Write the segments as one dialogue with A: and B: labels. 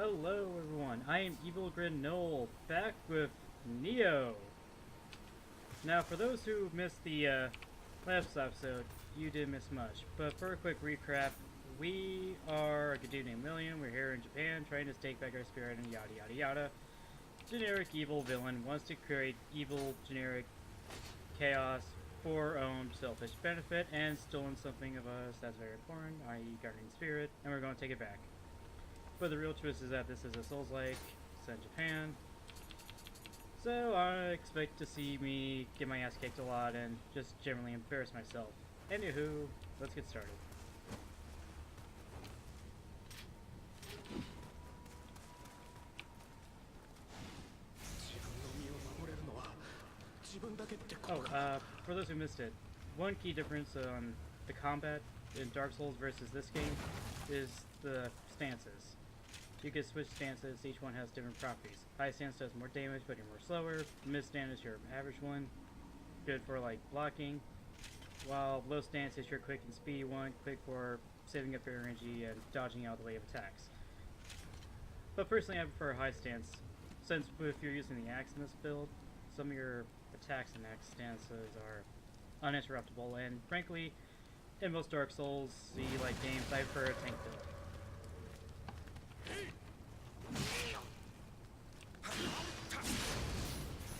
A: Hello everyone, I am EvilGrinNol, back with Nioh. Now for those who missed the last episode, you didn't miss much, but for a quick recap, we are a dude named William, we're here in Japan trying to take back our spirit and yada yada yada. Generic evil villain wants to create evil generic chaos for our own selfish benefit and stolen something of us that's very important, i.e. guardian spirit, and we're going to take it back. But the real twist is that this is a Souls-like set in Japan. So I expect to see me get my ass kicked a lot and just generally embarrass myself. Anywho, let's get started. For those who missed it, one key difference on the combat in Dark Souls versus this game is the stances. You can switch stances, each one has different properties. High stance does more damage, but you're more slower. Mid stance is your average one, good for like blocking. While low stance is your quick and speedy one, quick for saving up your energy and dodging out of the way of attacks. But personally I prefer high stance, since if you're using the axe in this build, some of your attacks and axe stances are uninterruptible, and frankly, in most Dark Souls like games, I prefer a tank build.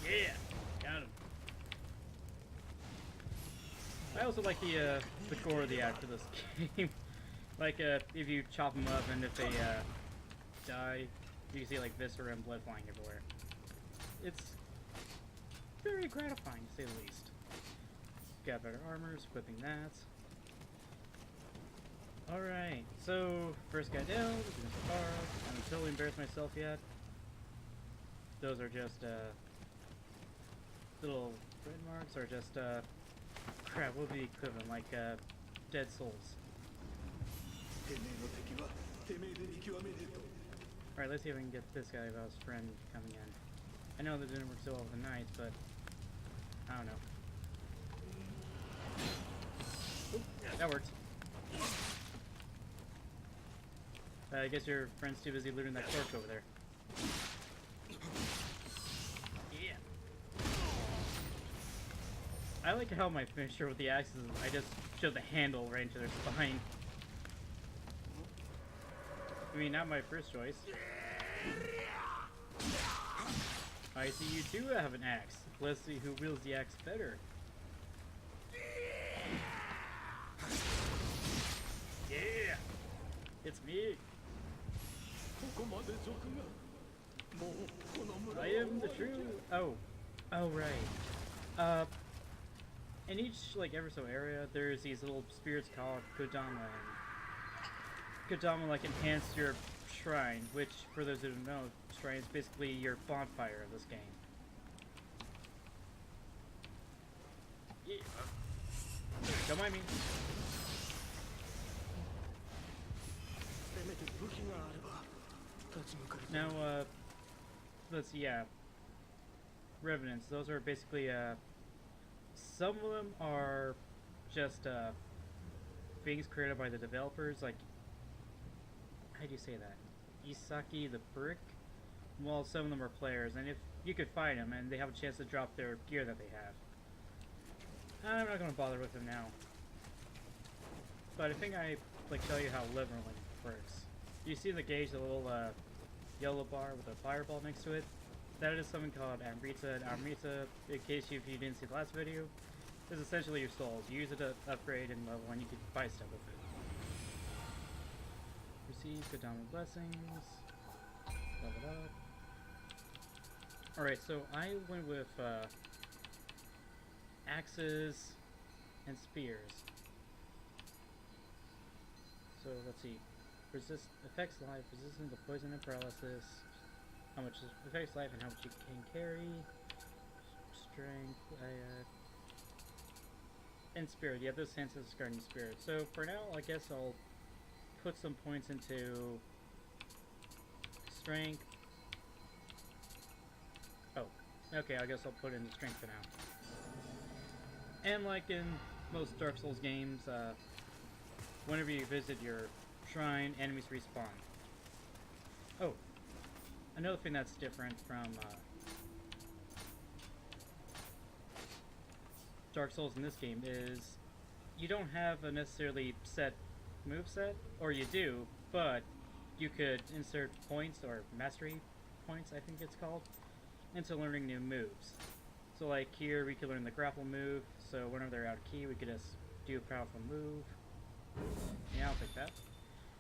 A: Yeah, got him. I also like the core of the act for this game. Like if you chop them up and if they die, you can see like viscera and blood flying everywhere. It's very gratifying to say the least. Got better armors, equipping that. Alright, so first guy down, looking at the car. I haven't totally embarrassed myself yet. Those are just little red marks, or just crap, what would be equivalent, like dead souls. Alright, let's see if I can get this guy about his friend coming in. I know that didn't work so well with the knights, but I don't know. Oop, that worked. I guess your friend's too busy looting that torch over there. Yeah. I like how my finisher with the axes, I just shove the handle right into their spine. I mean, not my first choice. I see you do have an axe. Let's see who wields the axe better. Yeah! It's me! I am the true... Oh, right. In each, like, ever so area, there's these little spirits called Kodama, and Kodama, like, enhance your shrine, which, for those who don't know, shrine is basically your bonfire of this game. Yeah. Don't mind me. Now, let's see, yeah. Revenants, those are basically, some of them are just, things created by the developers, like, how do you say that? Isaki the Brick? Well, some of them are players, and if you could find them, and they have a chance to drop their gear that they have. I'm not gonna bother with them now. But I think I, like, tell you how leveling works. You see the gauge, the little, yellow bar with a fireball next to it? That is something called Amrita, and Amrita, in case if you didn't see the last video, is essentially your souls. You use it to upgrade and level, and you can buy stuff with it. Receive Kodama blessings. Level up. Alright, so I went with, axes and spears. So let's see. Affects life, resistant to poison and paralysis. How much affects life and how much you can carry. Strength, and spirit. Yeah, this senses guardian spirit. So for now, I guess I'll put some points into strength. Oh, okay, I guess I'll put into strength for now. And like in most Dark Souls games, whenever you visit your shrine, enemies respawn. Oh, another thing that's different from Dark Souls in this game is you don't have a necessarily set moveset, or you do, but you could insert points, or mastery points I think it's called, into learning new moves. So like here we could learn the grapple move, so whenever they're out of key we could just do a powerful move. Yeah, I'll take that.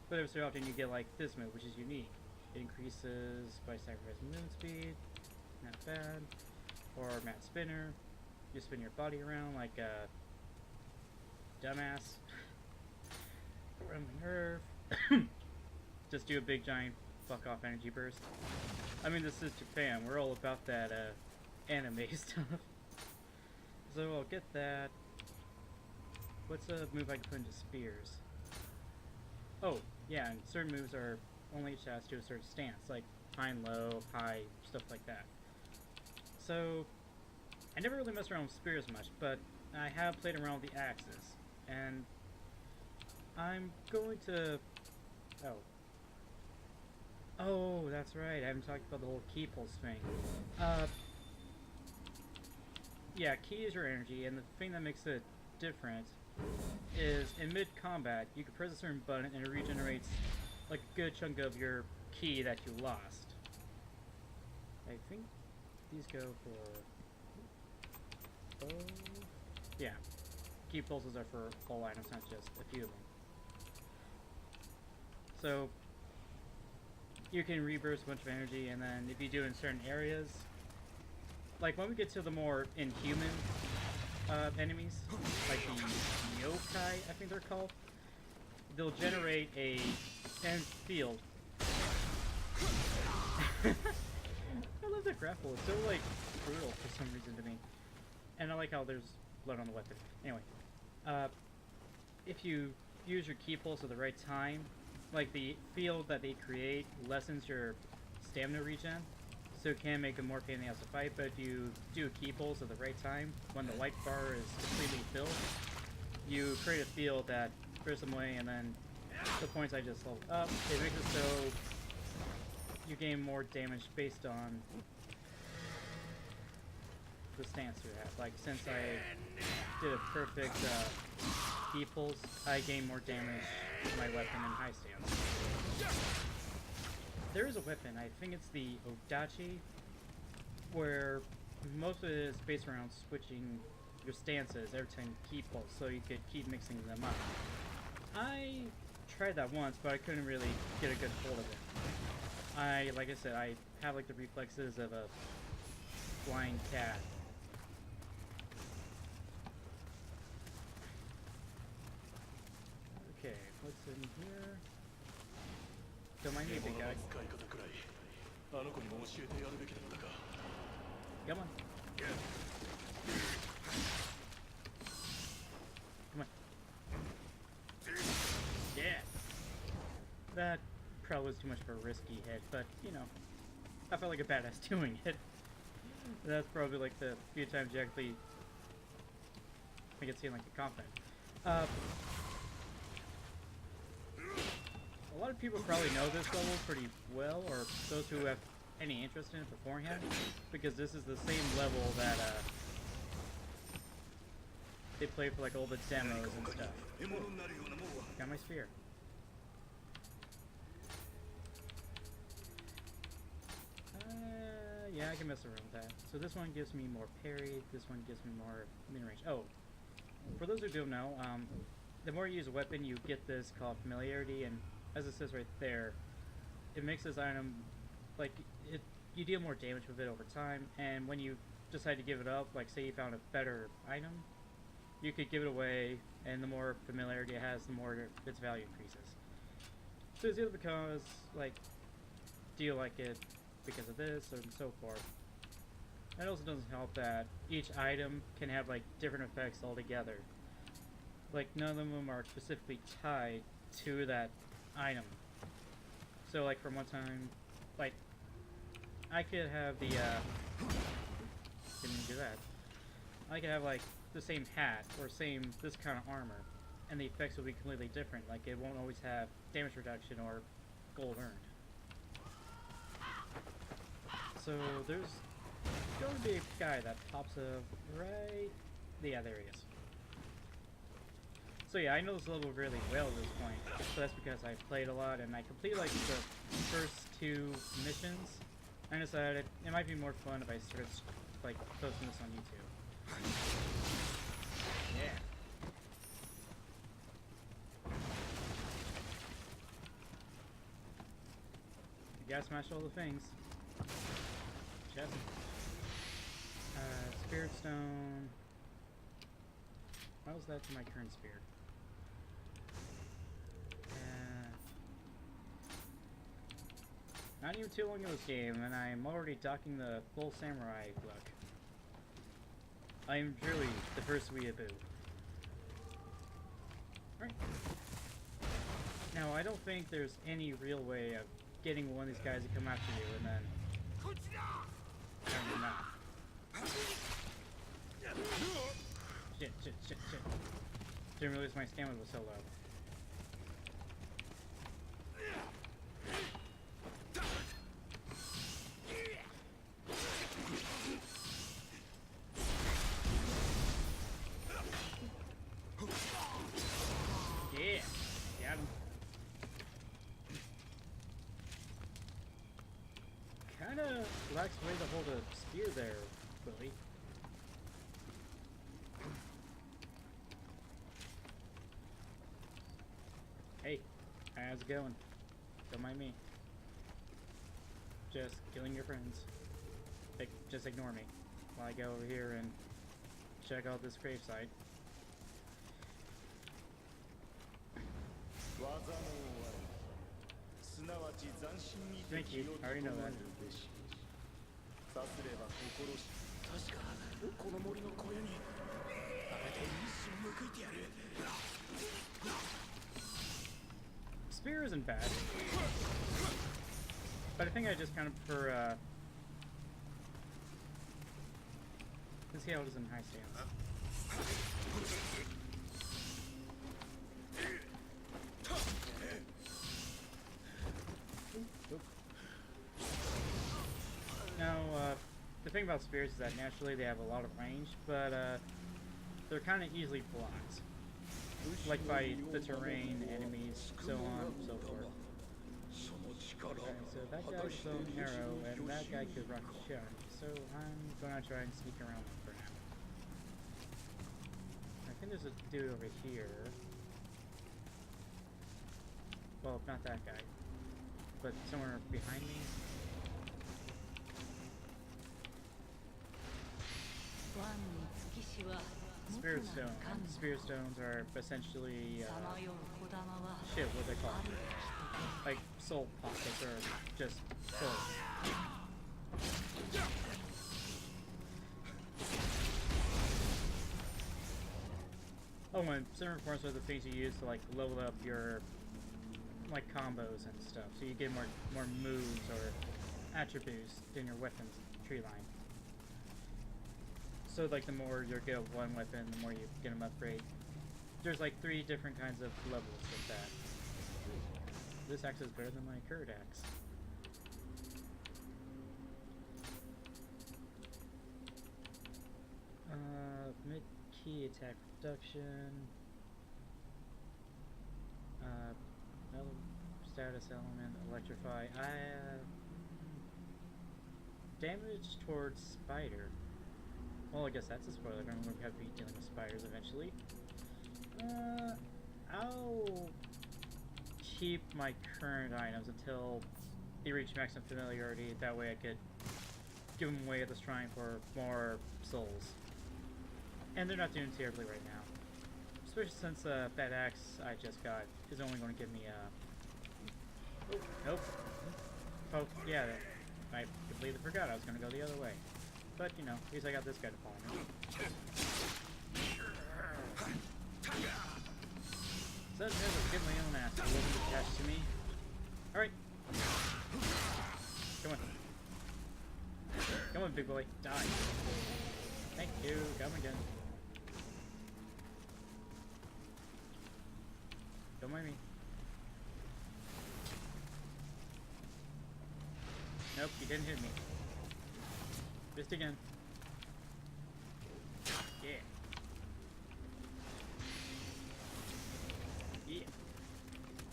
A: But every so often you get like this move, which is unique. It increases by sacrificing movement speed, not bad. Or Mat Spinner, you spin your body around like a dumbass. Rumbling Earth. Just do a big giant fuck off energy burst. I mean, this is Japan, we're all about that anime stuff. So I'll get that. What's a move I can put into spears? Oh, yeah, and certain moves are only attached to a certain stance, like high and low, high, stuff like that. So, I never really messed around with spears much, but I have played around with the axes, and I'm going to... Oh, that's right, I haven't talked about the whole key pulse thing. Yeah, key is your energy, and the thing that makes it different is in mid-combat, you can press a certain button and it regenerates like a good chunk of your key that you lost. I think these go for... Oh... Yeah. Key pulses are for all items, not just a few of them. So, you can reburst a bunch of energy, and then if you do in certain areas, like when we get to the more inhuman enemies, like the Nioh, I think they're called, they'll generate a field. I love that grapple. It's so like brutal for some reason to me, and I like how there's blood on the weapon. Anyway, if you use your key pulse at the right time, like the field that they create lessens your stamina regen, so it can make it more pain in the ass to fight. But if you do a key pulse at the right time, when the white bar is completely filled, you create a field that throws them away, and then the points I just leveled up, it makes it so you gain more damage based on the stance you have. Like, since I did a perfect key pulse, I gain more damage to my weapon in high stance. There is a weapon, I think it's the Odachi, where most of it is based around switching your stances every time you key pulse, so you could keep mixing them up. I tried that once, but I couldn't really get a good hold of it. Like I said, I have like the reflexes of a flying cat. Okay, what's in here? Don't mind me, big guy. Come on. Come on. Yeah! That probably was too much of a risky hit, but, you know, I felt like a badass doing it. That's probably like the few times you actually make it seem like you're confident. A lot of people probably know this level pretty well, or those who have any interest in it beforehand, because this is the same level that they play for like all the demos and stuff. Got my spear. Yeah, I can mess around with that. So this one gives me more parry, this one gives me more mid-range. Oh, for those who don't know, the more you use a weapon, you get this called familiarity, and as it says right there, it makes this item, like, you deal more damage with it over time, and when you decide to give it up, like say you found a better item, you could give it away, and the more familiarity it has, the more its value increases. So it's either because, like, do you like it because of this, and so forth. It also doesn't help that each item can have, like, different effects altogether. Like, none of them are specifically tied to that item. So, like, from one time, like, I could have the, didn't do that. I could have, like, the same hat, or this kind of armor, and the effects will be completely different. Like, it won't always have damage reduction or gold earned. So there's going to be a guy that pops up right... Yeah, there he is. So yeah, I know this level really well at this point, so that's because I played a lot and I completed like the first 2 missions. I decided it might be more fun if I started like posting this on YouTube. Yeah. You gotta smash all the things. Chest. Spirit stone. How is that to my current spear? Not even too long in this game, and I'm already docking the full samurai look. I am truly the first weeaboo. Right. Now, I don't think there's any real way of getting one of these guys to come after you and then... Apparently not. Shit. Didn't realize my stamina was so low. Yeah, got him. Kinda lacks way to hold a spear there, Willie. Hey, how's it going? Don't mind me. Just killing your friends. Just ignore me while I go over here and check out this gravesite. Thank you, I already know that. Spear isn't bad, but I think I just kind of prefer, let's see how it is in high stance. Now, the thing about spears is that naturally they have a lot of range, but they're kind of easily blocked. Like by the terrain, enemies, so on and so forth. Okay, so that guy's so narrow, and that guy could rock the shot, so I'm gonna try and sneak around him for now. I think there's a dude over here. Well, not that guy, but somewhere behind me. Spirit Stone. Spirit Stones are essentially, shit, what they call them? Like, soul pockets, or just souls. Oh, and Cinema Forms are the things you use to, like, level up your, like, combos and stuff, so you get more moves or attributes in your weapons tree line. So, like, the more you're good at one weapon, the more you get them upgrade. There's, like, 3 different kinds of levels with that. This axe is better than my current axe. Mid-key attack reduction. Metal status element, electrify. Damage towards spider. Well, I guess that's a spoiler. I'm going to have to be dealing with spiders eventually. I'll keep my current items until they reach maximum familiarity. That way I could give them away at the shrine for more souls. And they're not doing terribly right now. Especially since that axe I just got is only going to give me oh, nope. Oh, yeah. I completely forgot I was going to go the other way. But, you know, at least I got this guy to follow me. So that's a get my own ass a little bit attached to me. Alright. Come on. Come on, big boy. Die. Thank you. Come again. Don't mind me. Nope, you didn't hit me. Missed again. Yeah. Yeah.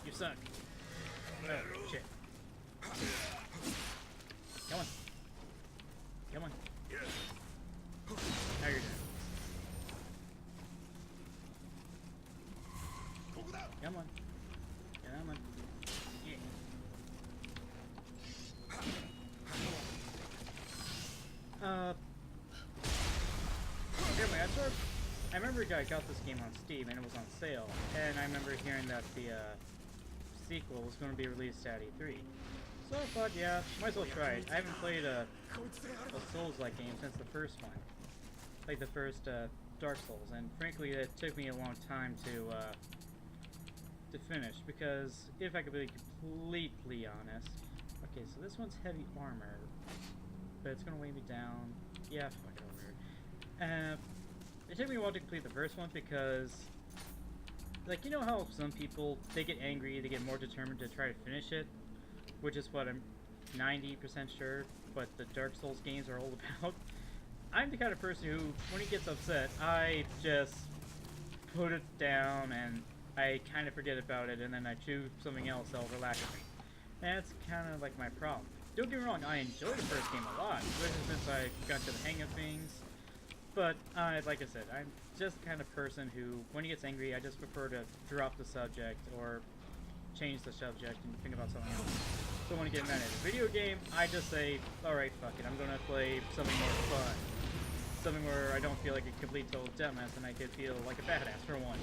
A: You suck. Oh, shit. Come on. Come on. Now you're dead. Come on. Come on. Yeah. Anyway, I remember I got this game on Steam and it was on sale, and I remember hearing that the sequel was going to be released at E3. So I thought, yeah, might as well try it. I haven't played a Souls-like game since the first one, like the first Dark Souls, and frankly, it took me a long time to finish, because if I could be completely honest, okay, so this one's heavy armor, but it's gonna weigh me down. Yeah, fuck it over. It took me a while to complete the first one because, like, you know how some people, they get angry, they get more determined to try to finish it, which is what I'm 90% sure what the Dark Souls games are all about. I'm the kind of person who, when he gets upset, I just put it down and I kind of forget about it, and then I choose something else that'll relax me. That's kind of like my problem. Don't get me wrong, I enjoyed the first game a lot, especially since I got to the hang of things. But, like I said, I'm just the kind of person who, when he gets angry, I just prefer to drop the subject or change the subject and think about something else. So when I get mad at a video game, I just say, alright, fuck it, I'm gonna play something more fun. Something where I don't feel like a complete total dumbass and I could feel like a badass for once.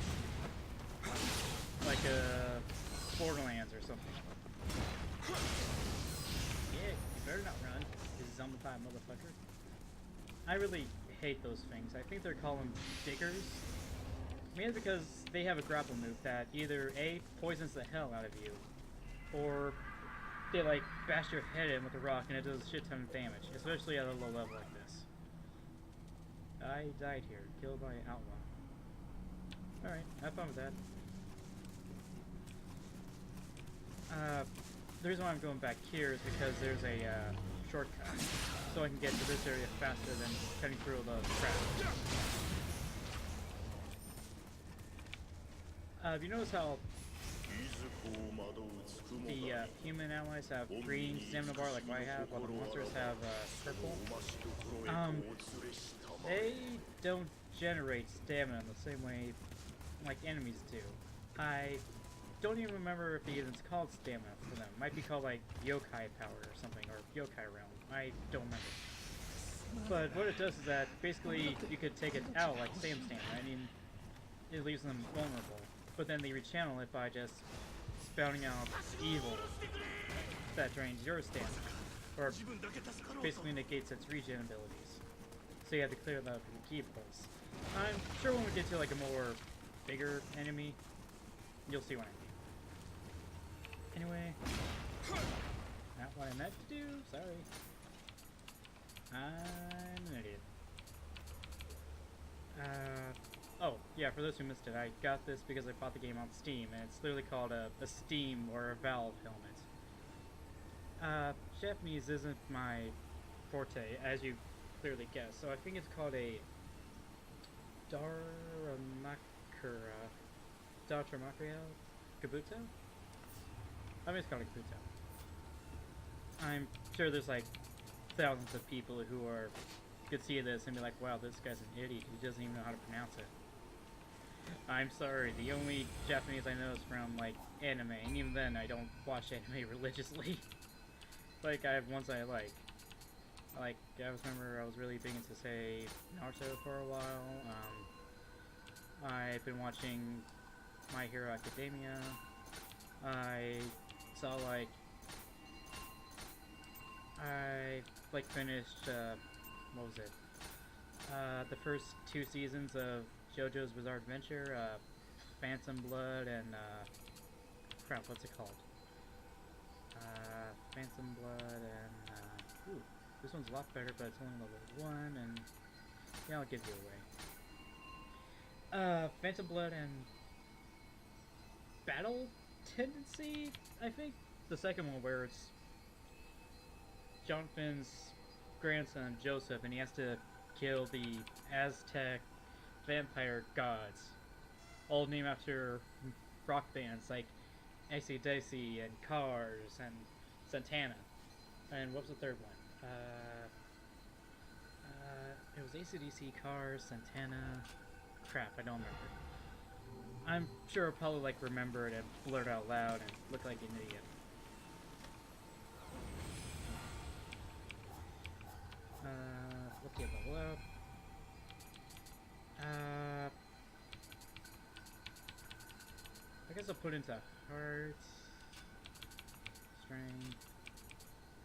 A: Like a Borderlands or something. Yeah, you better not run, you zombified motherfucker. I really hate those things. I think they're called them diggers. Mainly because they have a grapple move that either A, poisons the hell out of you, or they like bash your head in with a rock and it does a shit ton of damage, especially at a low level like this. I died here, killed by an outlaw. Alright, have fun with that. The reason why I'm going back here is because there's a shortcut, so I can get to this area faster than cutting through the crap. You notice how the human allies have green stamina bar like I have, while the monsters have purple? They don't generate stamina in the same way like enemies do. I don't even remember if it's called stamina for them. It might be called like yokai power or something, or yokai realm. I don't remember. But what it does is that basically you could take it out like same stamina. I mean, it leaves them vulnerable. But then they rechannel it by just spouting out evil that drains your stamina, or basically negates its regen abilities. So you have to clear that with your key pulse. I'm sure when we get to like a more bigger enemy, you'll see what I mean. Anyway, not what I meant to do, sorry. I'm an idiot. Oh, yeah, for those who missed it, I got this because I bought the game on Steam, and it's literally called a Steam or a Valve helmet. Japanese isn't my forte, as you clearly guessed, so I think it's called a Daramakura Kabuto? I mean, it's called a Kabuto. I'm sure there's like thousands of people who could see this and be like, wow, this guy's an idiot, he doesn't even know how to pronounce it. I'm sorry, the only Japanese I know is from, like, anime, and even then I don't watch anime religiously. Like, I have ones I like. Like, I remember I was really big into, say, Naruto for a while. I've been watching My Hero Academia. I saw, like, I finished, what was it? The first 2 seasons of JoJo's Bizarre Adventure, Phantom Blood, and, crap, what's it called? Phantom Blood, and, ooh, this one's a lot better, but it's only level 1, and, yeah, I'll give you away. Phantom Blood and Battle Tendency, I think? The second one where it's Jonathan's grandson Joseph, and he has to kill the Aztec vampire gods, all named after rock bands like AC/DC and Cars and Santana. And what was the third one? It was AC/DC, Cars, Santana. Crap, I don't remember. I'm sure I'll probably like remember it and blurt out loud and look like an idiot. Okay, level up. I guess I'll put into hearts, strength,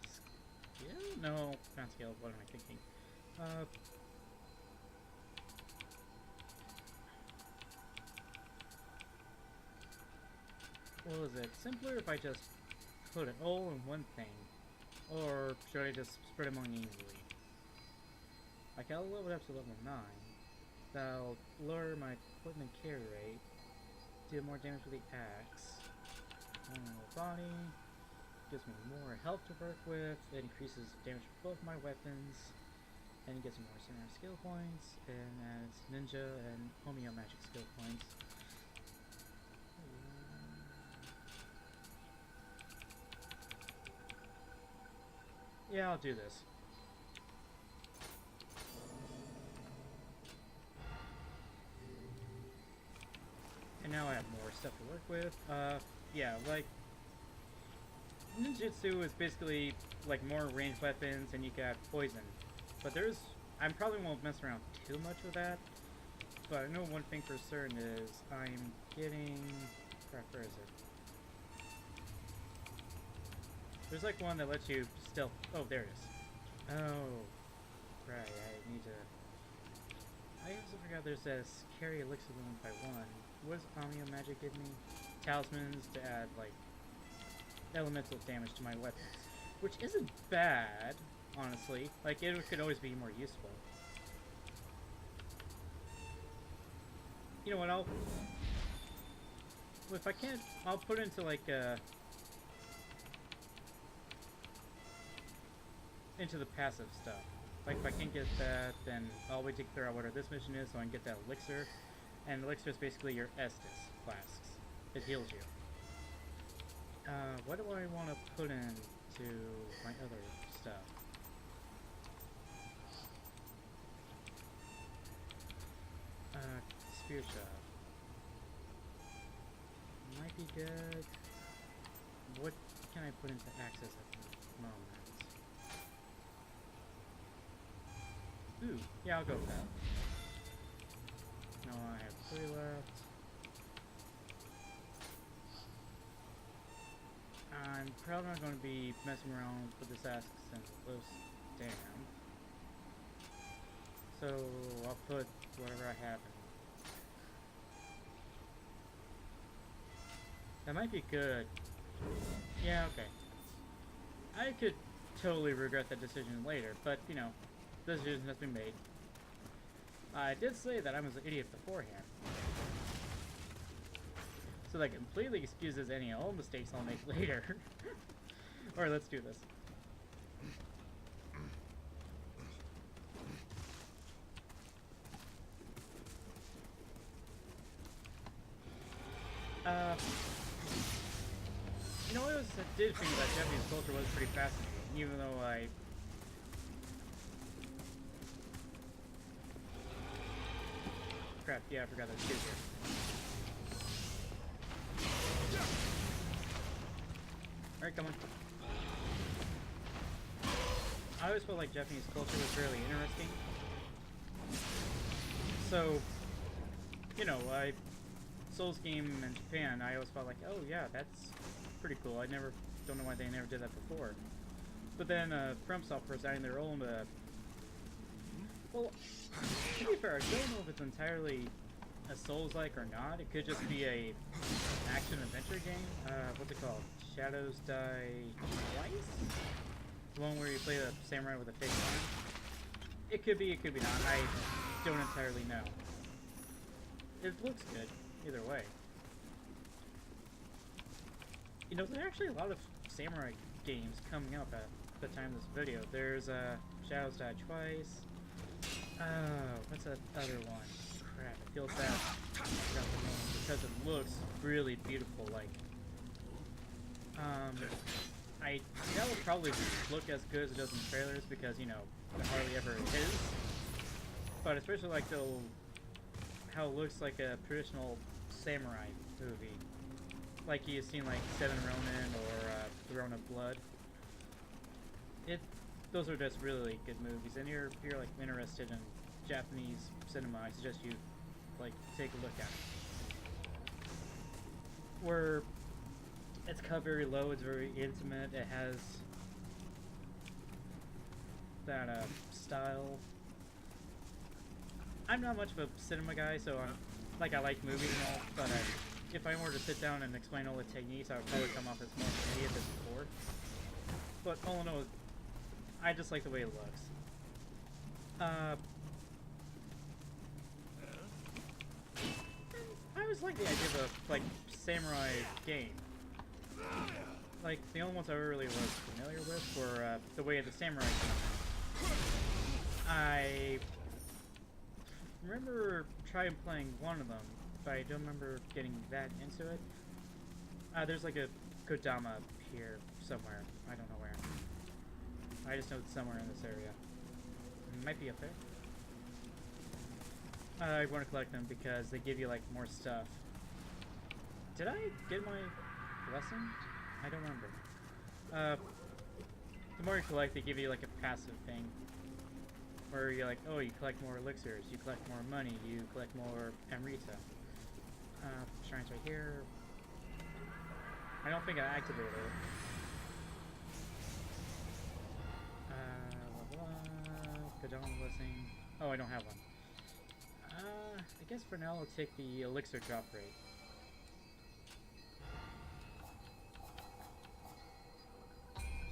A: skill? No, not skill. What am I thinking? What was it? Simpler if I just put it all in one thing, or should I just spread them among easily? Like I'll level it up to level 9. That'll lower my equipment carry rate, deal more damage with the axe, body, gives me more health to work with, it increases damage for both my weapons, and it gives me more samurai skill points, and adds ninja and homeo magic skill points. Yeah, I'll do this. And now I have more stuff to work with. Yeah, like ninjutsu is basically like more ranged weapons, and you got poison. But I probably won't mess around too much with that. But I know one thing for certain is I'm getting. Crap, where is it? There's like one that lets you stealth. Oh, there it is. Oh, right. I need to. I also forgot there's this carry elixir 1 by 1. What does Omeo Magic give me? Talismans to add, like, elemental damage to my weapons. Which isn't bad, honestly. Like, it could always be more useful. You know what, if I can't, I'll put into, like, into the passive stuff. Like, if I can't get that, then I'll wait to figure out what this mission is so I can get that elixir. And elixir is basically your Estus flasks. It heals you. What do I want to put into my other stuff? Spear shot. Might be good. What can I put into access at the moment? Ooh, yeah, I'll go with that. No, I have 3 left. I'm probably not going to be messing around with this ask since it's close down. So I'll put whatever I have in. That might be good. Yeah, okay. I could totally regret that decision later, but you know, the decision has been made. I did say that I was an idiot beforehand. So that completely excuses any old mistakes I'll make later. Alright, let's do this. You know, I did think that Japanese culture was pretty fascinating, even though I... Crap, yeah, I forgot there's 2 here. Alright, come on. I always felt like Japanese culture was really interesting. So, you know, Souls game in Japan, I always felt like, oh yeah, that's pretty cool. Don't know why they never did that before. But then, FromSoft was adding their own, well, to be fair, I don't know if it's entirely a Souls-like or not. It could just be a action-adventure game. What's it called? Shadows Die Twice? The one where you play the samurai with a fake arm? It could be not. I don't entirely know. It looks good, either way. You know, there are actually a lot of samurai games coming up the time of this video. There's Shadows Die Twice. What's that other one? Crap, I feel bad. I forgot the name because it looks really beautiful. Like, that will probably look as good as it does in trailers because, you know, it hardly ever is. But especially like how it looks like a traditional samurai movie. Like you've seen like Seven Ronin or Throne of Blood. Those are just really good movies, and if you're like interested in Japanese cinema, I suggest you like take a look at it. Where it's cut very low, it's very intimate, it has that style. I'm not much of a cinema guy, so I like movies and all, but if I were to sit down and explain all the techniques, I would probably come off as more of an idiot than before. But all in all, I just like the way it looks. I always like the idea of a like samurai game. Like the only ones I really was familiar with were the way of the samurai game. I remember trying playing one of them, but I don't remember getting that into it. There's like a Kodama here somewhere. I don't know where. I just know it's somewhere in this area. It might be up there. I want to collect them because they give you like more stuff. Did I get my blessing? I don't remember. The more you collect, they give you like a passive thing. Where you're like, oh, you collect more elixirs, you collect more money, you collect more Amrita. Shrines right here. I don't think I activated it. Kodama blessing. Oh, I don't have one. I guess for now I'll take the elixir drop rate.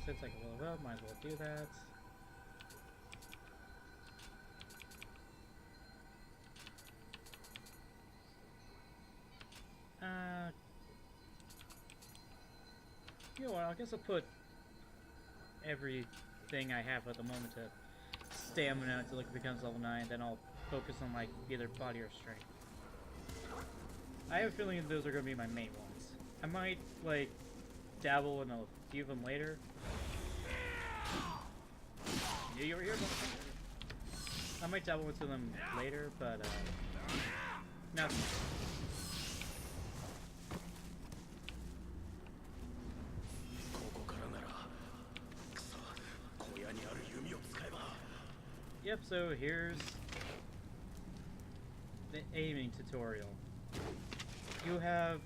A: Since I can level up, might as well do that. You know what, I guess I'll put everything I have at the moment to stamina until it becomes level 9, then I'll focus on like either body or strength. I have a feeling those are going to be my main ones. I might like dabble in a few of them later. Yeah, you were here. I might dabble into them later, but not. Yep, so here's the aiming tutorial. You have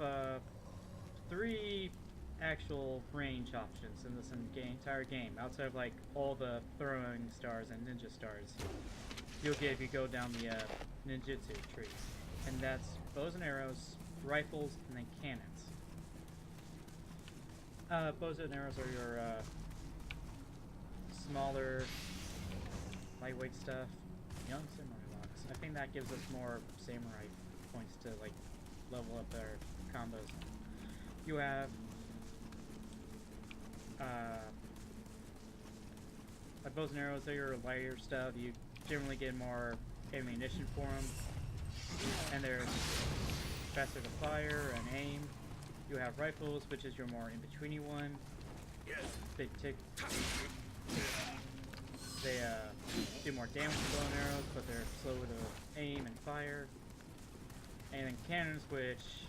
A: 3 actual range options in this entire game, outside of like all the throwing stars and ninja stars you'll get if you go down the ninjutsu tree. And that's bows and arrows, rifles, and then cannons. Bows and arrows are your smaller, lightweight stuff. Young samurai locks. I think that gives us more samurai points to like level up our combos. You have bows and arrows are your lighter stuff. You generally get more ammunition for them, and they're faster to fire and aim. You have rifles, which is your more in-betweeny one. They do more damage with bow and arrows, but they're slower to aim and fire. And then cannons, which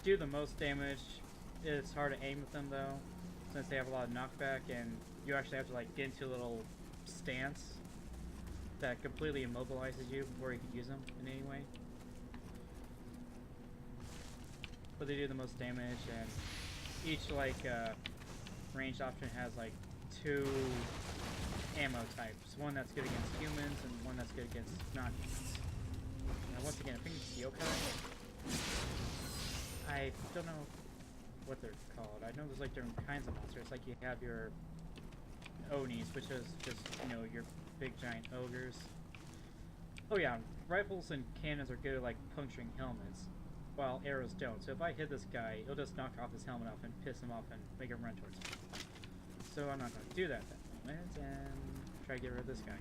A: do the most damage. It's hard to aim with them though, since they have a lot of knockback, and you actually have to like get into a little stance that completely immobilizes you before you can use them in any way. But they do the most damage, and each like ranged option has like 2 ammo types. One that's good against humans, and one that's good against non-humans. Now once again, I think it's yokai. I don't know what they're called. I know there's like different kinds of monsters. Like you have your Onis, which is just, you know, your big giant ogres. Oh yeah, rifles and cannons are good at like puncturing helmets, while arrows don't. So if I hit this guy, it'll just knock off his helmet off and piss him off and make him run towards me. So I'm not going to do that at that moment and try to get rid of this guy.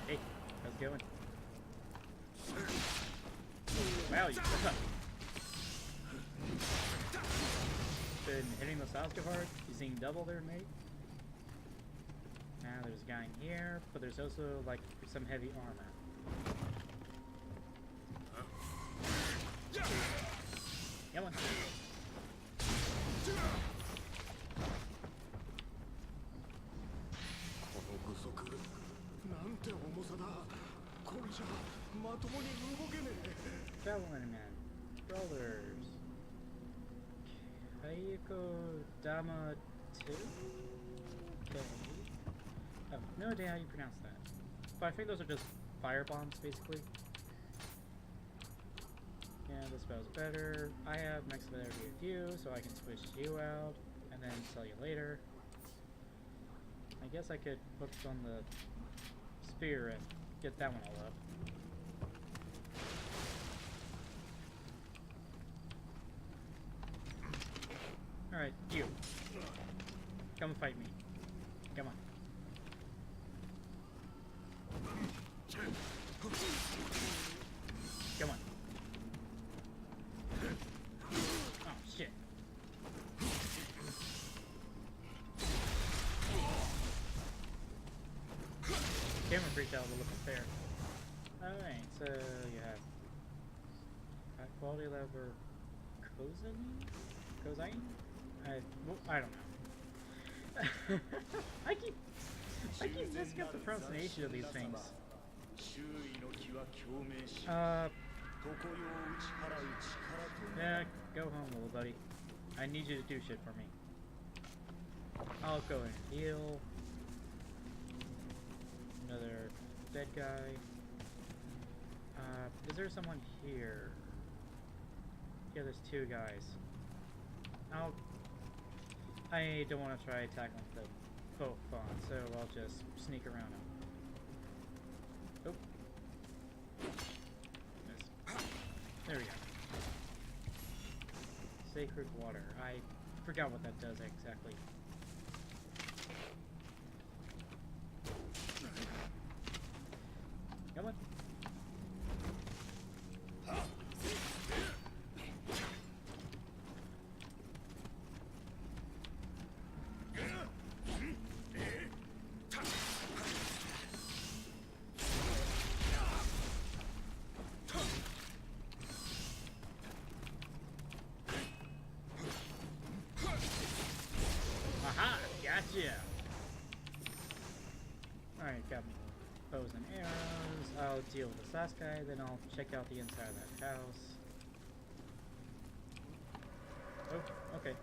A: Hey, how's it going? Wow, you been hitting the styles too hard? You seeing double there, mate? Now there's a guy in here, but there's also like some heavy armor. Come on. Traveling man. Brawlers. Kayako Dama 2? Okay. Oh, no idea how you pronounce that. But I think those are just fire bombs, basically. Yeah, this spell's better. I have max availability with you, so I can switch you out and then sell you later. I guess I could focus on the spear and get that one all up. Alright, you. Come fight me. Come on. Come on. Oh, shit. Camera freaked out a little bit there. Alright, so you have high quality lever Kozine? I don't know. I keep messing up the pronunciation of these things. Yeah, go home, little buddy. I need you to do shit for me. I'll go and heal. Another dead guy. Is there someone here? Yeah, there's two guys. I don't want to try tackling them both on, so I'll just sneak around them. Oh. Miss. There we go. Sacred water. I forgot what that does exactly. Come on. Gotcha! Alright, got bows and arrows. I'll deal with this last guy, then I'll check out the inside of that house. Oh, okay.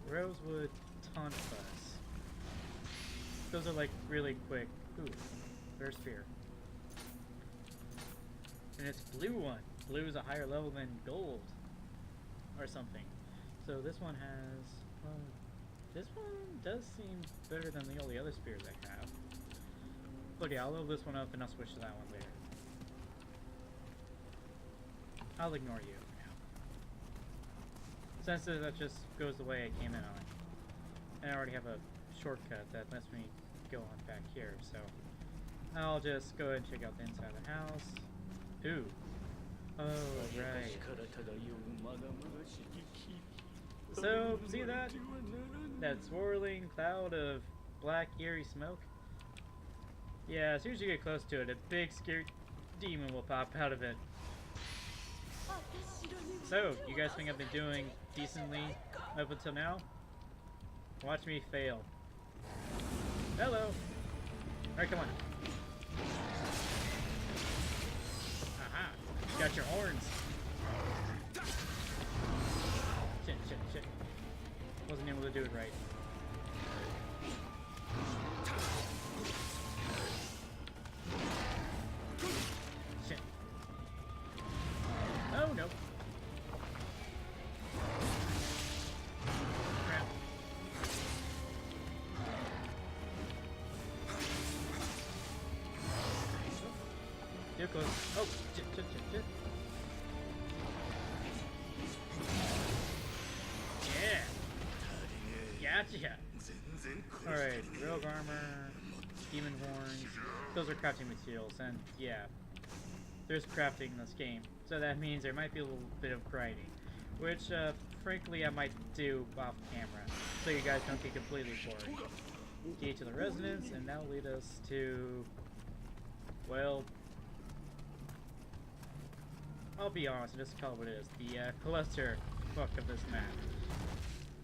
A: Rosewood taunt bus. Those are like really quick. Ooh, there's fear. And it's blue one. Blue is a higher level than gold. Or something. So this one has... this one does seem better than all the other spears I have. But yeah, I'll level this one up and I'll switch to that one later. I'll ignore you now. Since that just goes the way I came in on it. And I already have a shortcut that lets me go on back here, so... I'll just go ahead and check out the inside of the house. Ooh. Oh, right. So, see that? That swirling cloud of black, eerie smoke? Yeah, as soon as you get close to it, a big, scary demon will pop out of it. So, you guys think I've been doing decently up until now? Watch me fail. Hello! Alright, come on. Got your horns. Shit. Wasn't able to do it right. Shit. Oh no. Crap. Too close. Oh, shit, shit, shit, shit. Yeah! Gotcha! Alright, rogue armor, demon horns. Those are crafting materials, and yeah, there's crafting in this game. So that means there might be a little bit of grinding, which, frankly, I might do off camera, so you guys don't get completely bored. Key to the resonance, and that'll lead us to, well, I'll be honest and just call it what it is, the clusterfuck of this map.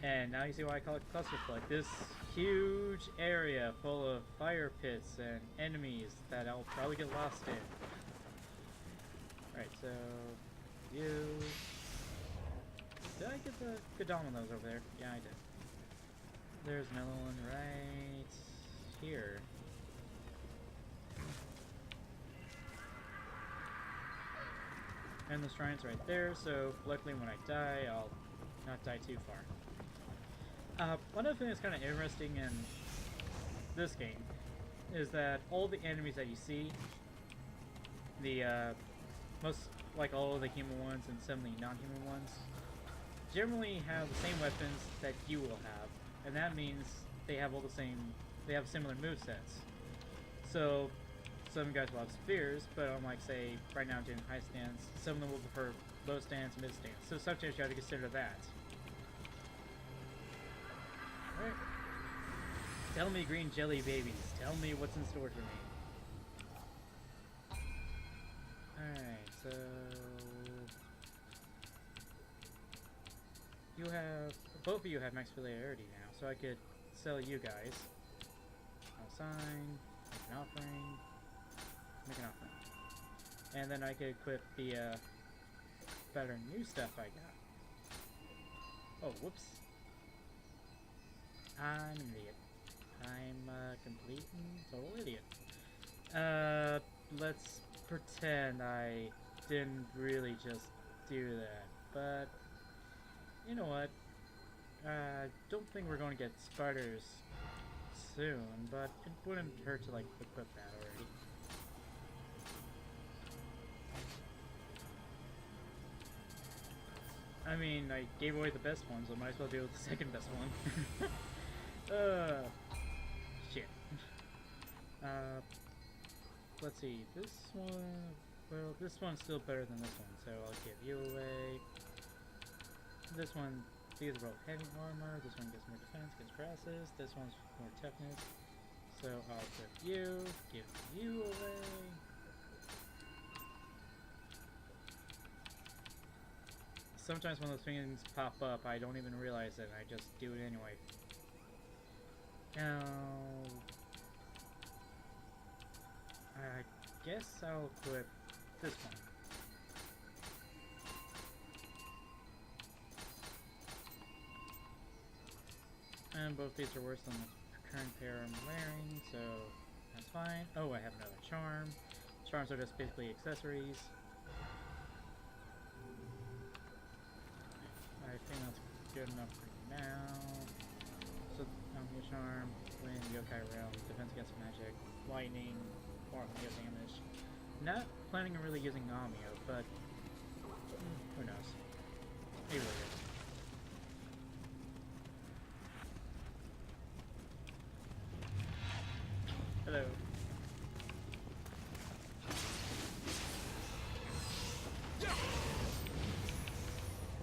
A: And now you see why I call it clusterfuck. This huge area full of fire pits and enemies that I'll probably get lost in. Right, so you. Did I get the good on those over there? Yeah, I did. There's another one right here. And the shrine's right there, so luckily when I die, I'll not die too far. One other thing that's kind of interesting in this game is that all the enemies that you see, the most, like all of the human ones and some of the non-human ones, generally have the same weapons that you will have, and that means they have all the same, they have similar movesets. So some guys will have spears, but unlike, say, right now I'm doing high stance, some of them will prefer low stance, mid stance. So sometimes you have to consider that. Alright. Tell me, green jelly babies. Tell me what's in store for me. Alright, so you have, both of you have max familiarity now, so I could sell you guys. I'll sign, make an offering, make an offering. And then I could equip the better new stuff I got. Oh, whoops. I'm an idiot. I'm a complete and total idiot. Let's pretend I didn't really just do that, but you know what? I don't think we're going to get spiders soon, but it wouldn't hurt to, like, equip that already. I mean, I gave away the best one, so I might as well deal with the second best one. Shit. Let's see, this one, well, this one's still better than this one, so I'll give you away. This one, these are both heavy armor, this one gets more defense, gets paralysis, this one's more toughness. So I'll put you, give you away. Sometimes when those things pop up, I don't even realize it, and I just do it anyway. Now, I guess I'll equip this one. And both these are worse than the current pair I'm wearing, so that's fine. Oh, I have another charm. Charms are just basically accessories. I think that's good enough for now. So, your charm, wind, yokai realm, defense against magic, lightning, or get damage. Not planning on really using Nioh, but who knows? Maybe later. Hello.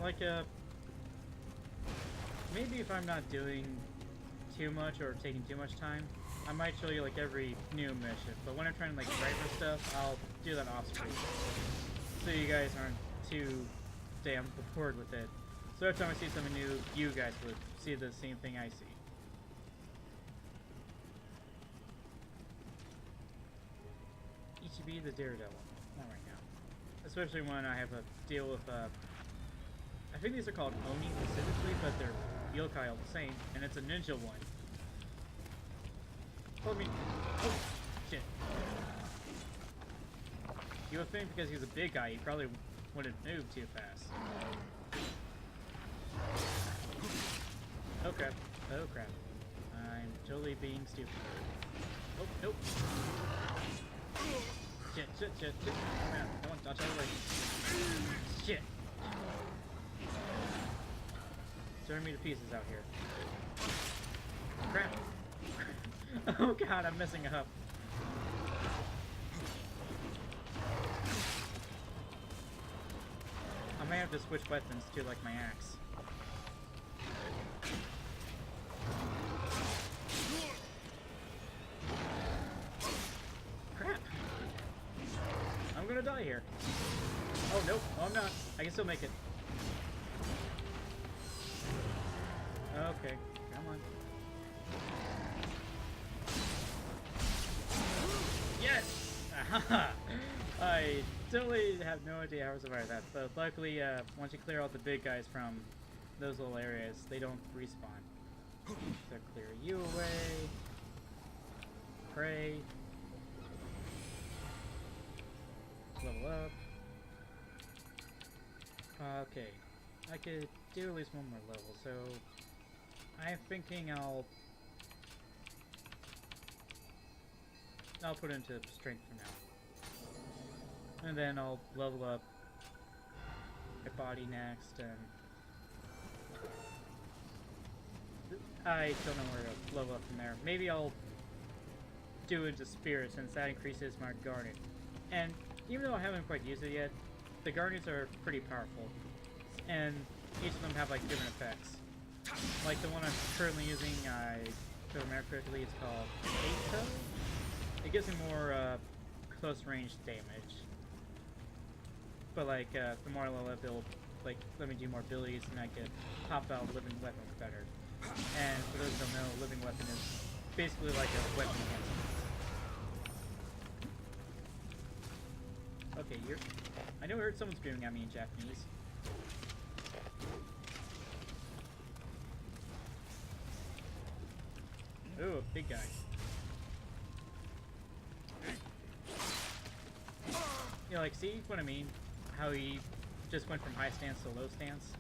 A: Like, maybe if I'm not doing too much or taking too much time, I might show you, like, every new mission, but when I'm trying to, like, write for stuff, I'll do that off screen, so you guys aren't too damn bored with it. So every time I see something new, you guys would see the same thing I see. Be the Daredevil. Not right now. Especially when I have to deal with, I think these are called Oni specifically, but they're yokai all the same, and it's a ninja one. I mean, oh, shit. You would think because he's a big guy, he probably wouldn't move too fast. Oh crap. Oh crap. I'm totally being stupid. Oh, nope. Shit, shit, shit, shit. Come on, come on, dodge out of the way. Shit. Tearing me to pieces out here. Crap. Oh god, I'm messing up. I may have to switch weapons to, like, my axe. Crap. I'm gonna die here. Oh, nope. Oh, I'm not. I can still make it. Okay. Come on. Yes! Aha! I totally have no idea how to survive that, but luckily, once you clear out the big guys from those little areas, they don't respawn. So clear you away. Pray. Level up. Okay. I could do at least one more level, so I'm thinking I'll put it into strength for now. And then I'll level up my body next, and I don't know where to level up from there. Maybe I'll do it into spirit, since that increases my guarding. And even though I haven't quite used it yet, the guardians are pretty powerful, and each of them have like different effects. Like the one I'm currently using, if I remember correctly, it's called 8-toe. It gives me more close range damage. But like the more I level up, it'll like let me do more abilities, and I can pop out living weapons better. And for those who don't know, living weapon is basically like a weapon enhancement. Okay, you're. I know I heard someone screaming at me in Japanese. Ooh, a big guy. You know, like, see what I mean? How he just went from high stance to low stance?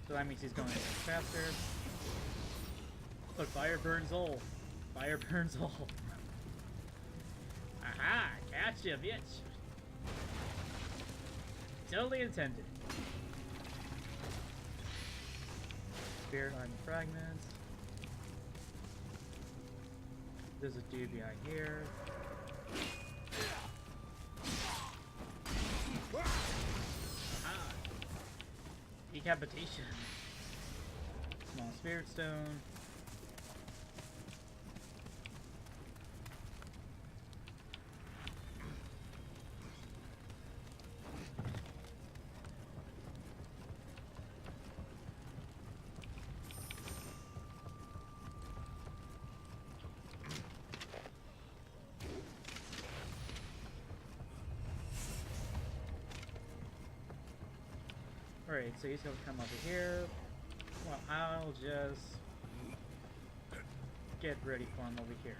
A: So that means he's going faster. Look, fire burns all. Fire burns all. Aha! Gotcha, bitch! Totally intended. Spirit on fragments. There's a dude behind here. Aha! Decapitation. Small spirit stone. Alright, so he's gonna come over here. Well, I'll just get ready for him over here.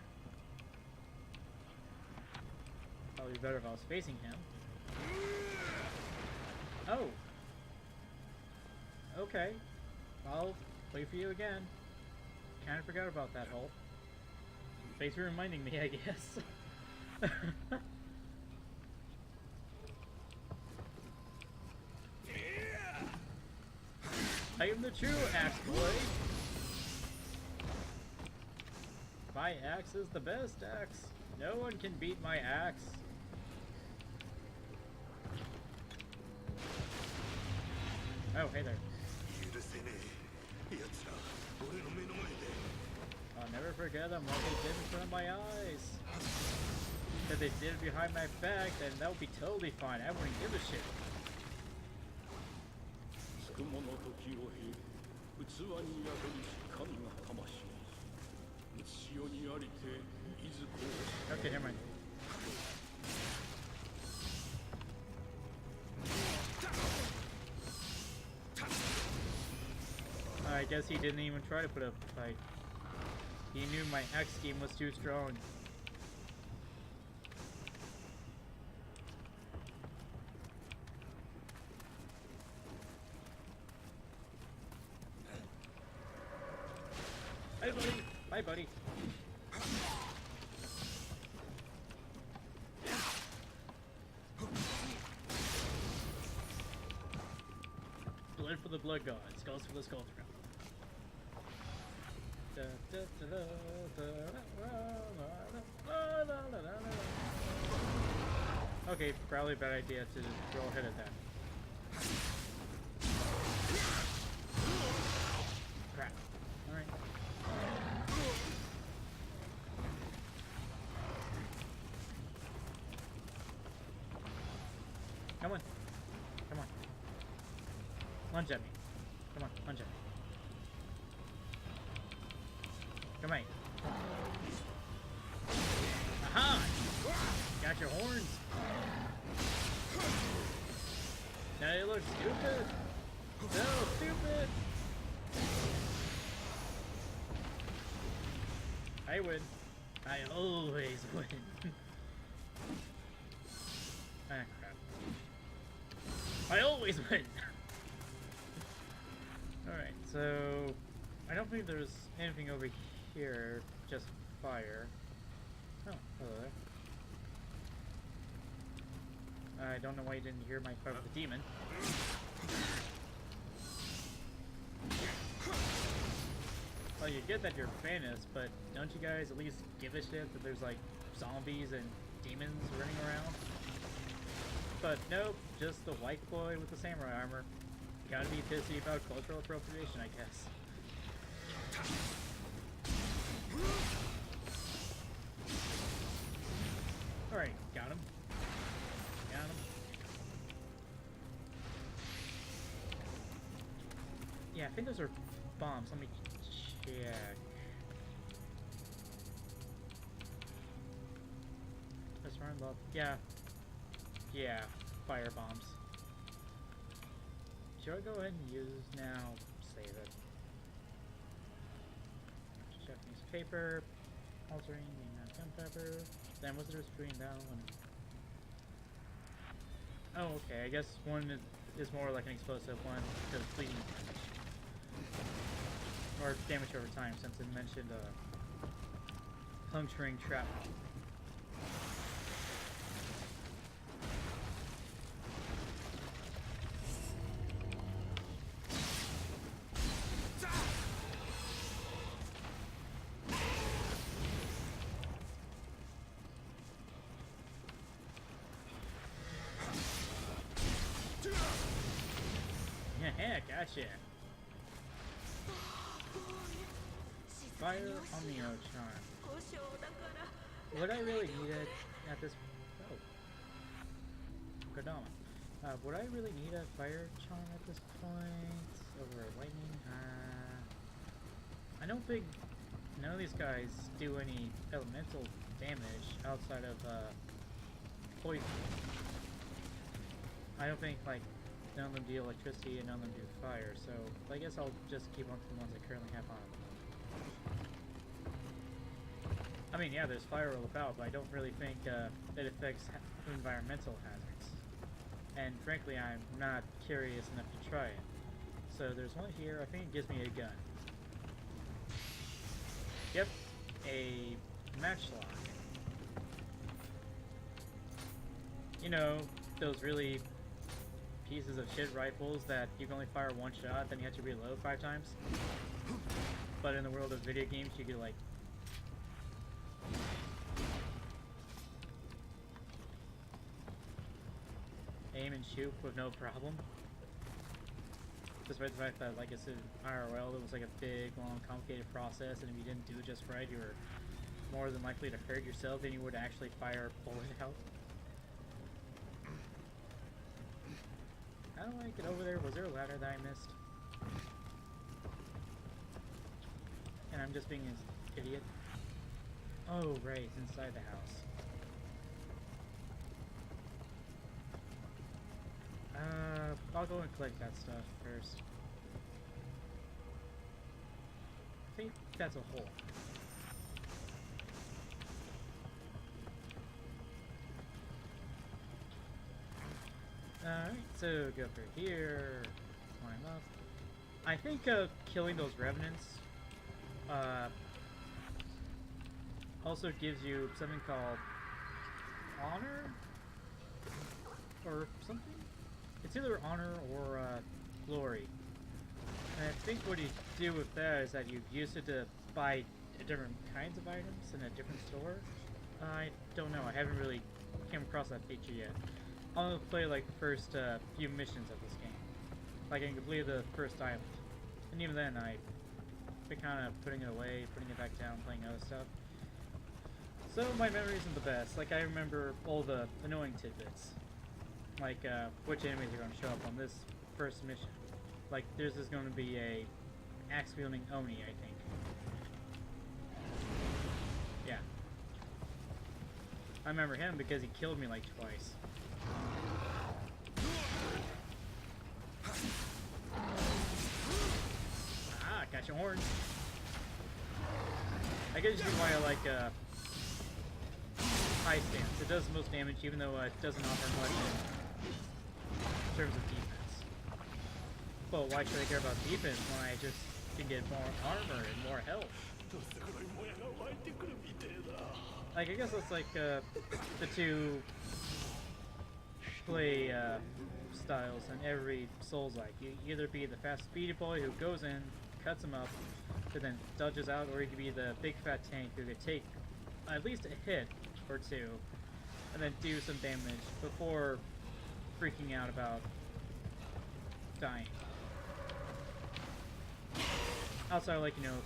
A: Probably better if I was facing him. Oh! Okay. I'll play for you again. Kinda forgot about that hole. Thanks for reminding me, I guess. I am the true axe boy. My axe is the best axe. No one can beat my axe. Oh, hey there. I'll never forget them what they did in front of my eyes. If they did it behind my back, then that would be totally fine. I wouldn't give a shit. Okay, never mind. I guess he didn't even try to put up a fight. He knew my axe scheme was too strong. Hey buddy! Bye buddy! One for the blood gods, goes for the skull trap. Okay, probably a bad idea to roll ahead of that. Crap. Alright. Come on. Come on. Lunge at me. Come on, lunge at me. Come on. Aha! Got your horns. Now you look stupid. So stupid. I win. I always win. Ah, crap. I always win. Alright, so I don't think there's anything over here, just fire. Oh, hello there. I don't know why you didn't hear my fight with the demon. Well, you get that you're famous, but don't you guys at least give a shit that there's like zombies and demons running around? But nope, just the white boy with the samurai armor. Gotta be pissy about cultural appropriation, I guess. Alright, got him. Got him. Yeah, I think those are bombs. Let me check. Let's run love. Yeah. Yeah, fire bombs. Should I go ahead and use now? Save it. Japanese paper. Altering the gunpowder. Then what's the difference between that one? Oh, okay. I guess one is more like an explosive one because it's bleeding damage. Or damage over time, since it mentioned puncturing trap. Yeah, gotcha. Fire on Nioh charm. Would I really need it at this? Oh, Kodama. Would I really need a fire charm at this point over lightning? I don't think none of these guys do any elemental damage outside of poison. I don't think like none of them do electricity and none of them do fire, so I guess I'll just keep on with the ones I currently have on. I mean, yeah, there's fire all about, but I don't really think it affects environmental hazards. And frankly, I'm not curious enough to try it. So there's one here. I think it gives me a gun. Yep, a matchlock. You know, those really pieces of shit rifles that you can only fire one shot, then you have to reload 5 times. But in the world of video games, you could like aim and shoot with no problem. Despite the fact that, like I said, IRL, it was like a big, long, complicated process, and if you didn't do it just right, you were more than likely to hurt yourself than you would actually fire a bullet out. How do I get over there? Was there a ladder that I missed? And I'm just being an idiot. Oh, right, it's inside the house. I'll go and collect that stuff first. I think that's a hole. Alright, so go through here, climb up. I think killing those revenants also gives you something called honor or something. It's either honor or glory. And I think what you do with that is that you use it to buy different kinds of items in a different store. I don't know. I haven't really came across that feature yet. I'm gonna play like the first few missions of this game. Like I can complete the first island, and even then I've been kind of putting it away, putting it back down, playing other stuff. So my memory isn't the best. Like I remember all the annoying tidbits, like which enemies are going to show up on this first mission. Like there's just going to be a axe wielding Oni, I think. Yeah, I remember him because he killed me like twice. Ah, got your horns. I guess you see why I like high stance. It does the most damage even though it doesn't offer much in terms of defense. Well, why should I care about defense when I just can get more armor and more health? Like, I guess that's like the two play styles in every Souls-like. You either be the fast speedy boy who goes in, cuts him up, but then dodges out, or you could be the big fat tank who could take at least a hit or two, and then do some damage before freaking out about dying. Also, I like, you know,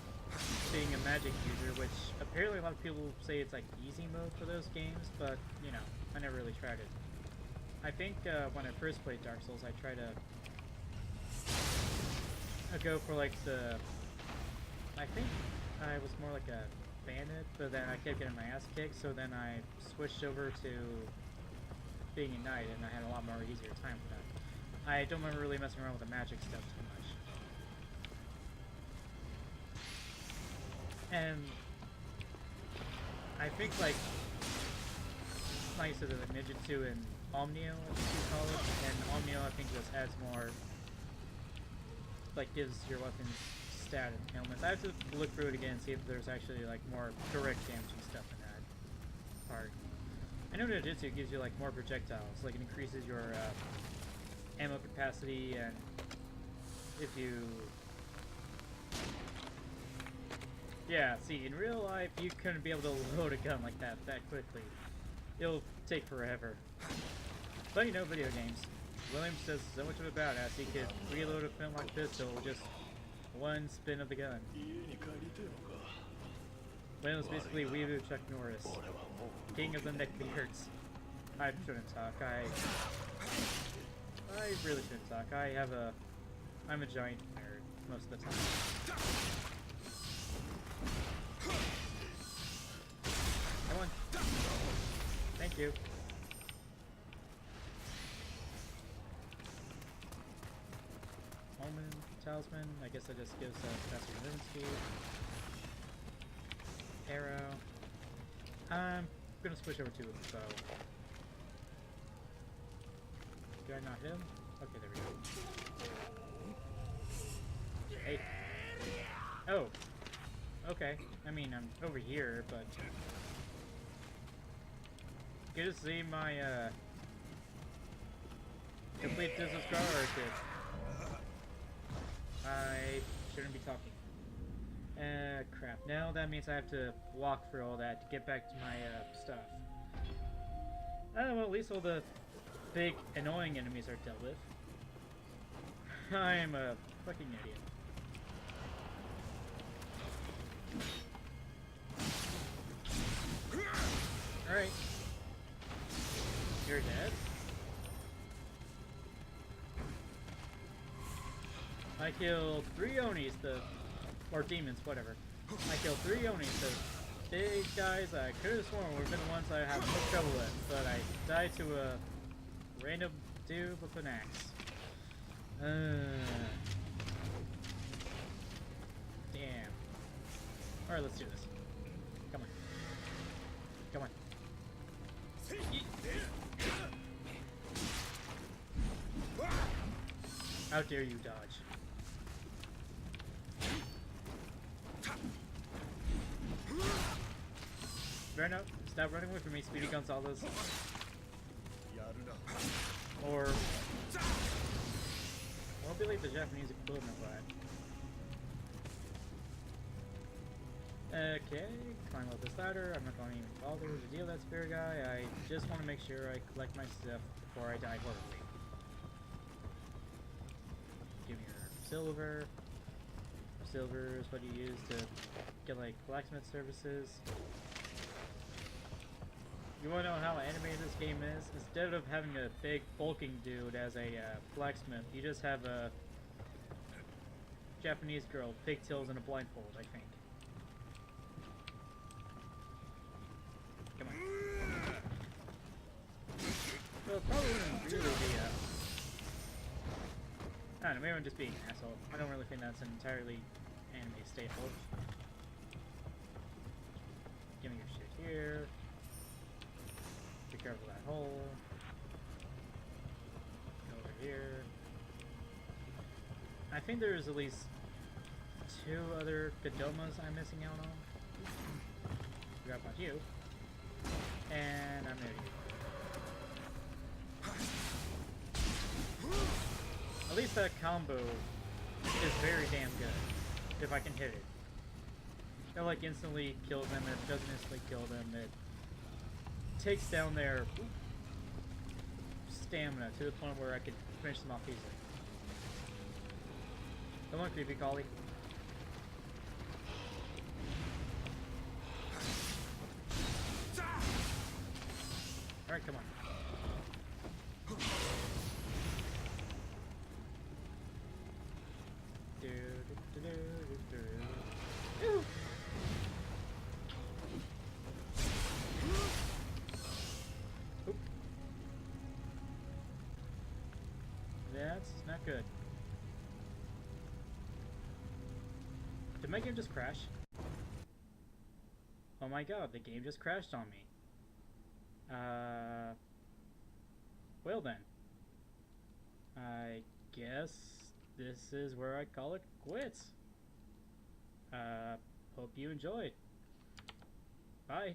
A: being a magic user, which apparently a lot of people say it's like easy mode for those games, but, you know, I never really tried it. I think when I first played Dark Souls, I tried to go for like the... I think I was more like a bandit, but then I kept getting my ass kicked, so then I switched over to being a knight, and I had a lot more easier time with that. I don't remember really messing around with the magic stuff too much. And I think like I said, the ninjutsu and Nioh, I think you call it, and Nioh I think just adds more, like gives your weapons stat and ailments. I have to look through it again and see if there's actually like more direct damaging stuff in that part. I know ninjutsu gives you like more projectiles, like it increases your ammo capacity, and if you... Yeah, see, in real life, you couldn't be able to load a gun like that quickly. It'll take forever. But you know, video games. Williams does so much of a badass, he could reload a film like this, so just one spin of the gun. Williams basically Weeaboo Chuck Norris. King of the neckbeards. I shouldn't talk, I really shouldn't talk. I'm a giant nerd most of the time. Come on. Thank you. Omen, Talisman, I guess that just gives us faster movement speed. Arrow. I'm gonna switch over to a bow. Did I not hit him? Okay, there we go. Hey. Oh. Okay. I mean, I'm over here, but... Good to see my, complete business card or I shouldn't be talking. Crap. Now that means I have to walk through all that to get back to my, stuff. Well, at least all the big, annoying enemies are dealt with. I'm a fucking idiot. Alright. You're dead? I killed 3 Onis, or demons, whatever. I killed 3 Onis, the big guys I could have sworn would have been the ones I have no trouble with, but I died to a random dude with an axe. Damn. Alright, let's do this. Come on. Come on. How dare you dodge? Fair enough. Stop running away from me, Speedy Gonzalez. Or... I'll be like the Japanese equivalent of that. Okay, climb up this ladder. I'm not going to even bother to deal with that spirit guy. I just want to make sure I collect my stuff before I die horribly. Give me your silver. Silver is what you use to get like blacksmith services. You want to know how animated this game is? Instead of having a big bulking dude as a blacksmith, you just have a Japanese girl, pigtails, and a blindfold, I think. Come on. Well, it probably wouldn't really be I don't know, maybe I'm just being an asshole. I don't really think that's an entirely anime staple. Give me your shit here. Be careful of that hole. Go over here. I think there's at least 2 other Godomas I'm missing out on. Forgot about you. And I'm near you. At least that combo is very damn good. If I can hit it. It like instantly kills them, it doesn't instantly kill them, it takes down their stamina to the point where I could finish them off easily. Come on, creepy collie. Alright, come on. Oop. That's not good. Did my game just crash? Oh my god, the game just crashed on me. Well then. I guess this is where I call it quits. Hope you enjoyed. Bye.